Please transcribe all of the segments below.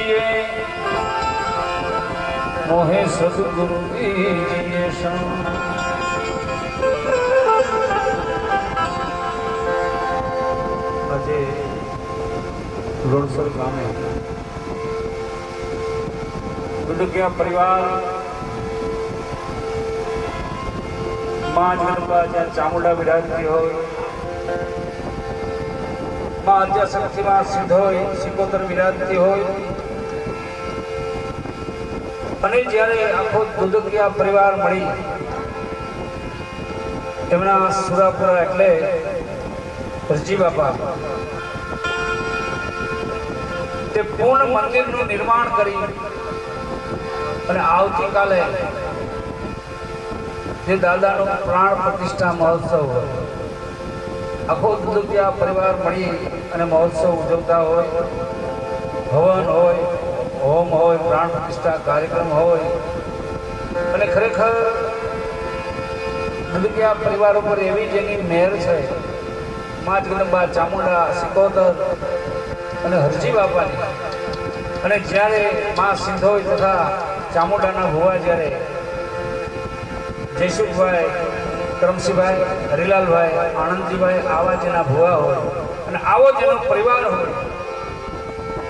જીએ મોહે સદગુરુ જીએ આજે રોણસર ગામે દુડુકિયા પરિવાર માં જગદંબા જ્યાં ચામુંડા બિરાજતી હોય, માં આદ્યાશક્તિમાં સિદ્ધ હોય, સિકોતર બિરાજતી હોય, અને જ્યારે આખો દુડુકિયા પરિવાર મળી એમના સુરાપુરા એટલે હરજી બાપા તે પૂર્ણ મંદિરનું નિર્માણ કરી અને આવતીકાલે જે દાદાનો પ્રાણ પ્રતિષ્ઠા મહોત્સવ હોય, આખો દુડુકિયા પરિવાર મળી અને મહોત્સવ ઉજવતા હોય, હવન હોય, હોમ હોય, પ્રાણ પ્રતિષ્ઠા કાર્યક્રમ હોય, અને ખરેખર દુડુકિયા પરિવાર ઉપર એવી જેની મહેર છે, માં જગદંબા, ચામુંડા, સિકોતર અને હરજી બાપાની, અને જ્યારે માં સિંધોઈ તથા ચામુંડાના ભુવા જ્યારે જયસુખભાઈ, કરમસિંહભાઈ, હરિલાલભાઈ, આનંદજીભાઈ આવા જેના ભુવા હોય અને આવો જેનો પરિવાર હોય,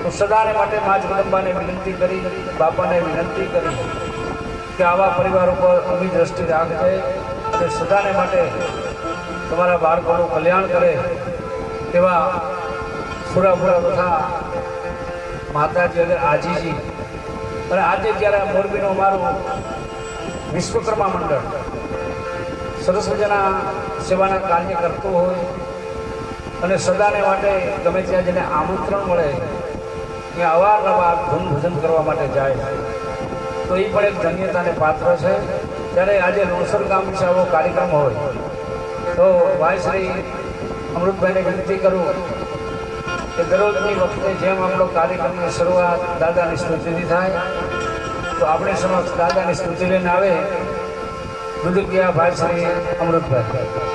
તો સદાને માટે મા જગદંબાને વિનંતી કરી, બાપાને વિનંતી કરી કે આવા પરિવાર ઉપર અમી દ્રષ્ટિ રાખજે અને સદાને માટે તમારા બાળકોનું કલ્યાણ કરે તેવા સુરાપુરા તથા માતાજી અને આજીજી. અને આજે જ્યારે મોરબીનું અમારું વિશ્વકર્મા મંડળ સરસ મજાના સેવાના કાર્ય કરતું હોય અને સદાને માટે ગમે ત્યાં જેને આમંત્રણ મળે ત્યાં અવારનવાર ધૂન ભજન કરવા માટે જાય, તો એ પણ એક ધન્યતાને પાત્ર છે. ત્યારે આજે રોણસર ગામ વિશે આવો કાર્યક્રમ હોય તો ભાઈ શ્રી અમૃતભાઈને વિનંતી કરું કે દરરોજની વખતે જેમ આપણો કાર્યક્રમની શરૂઆત દાદાની સ્તુતિથી થાય, તો આપણે સમક્ષ દાદાની સ્તુતિ લઈને આવે દુડુકિયા ભાઈ શ્રી અમૃતભાઈ.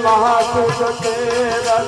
महासुख तेरा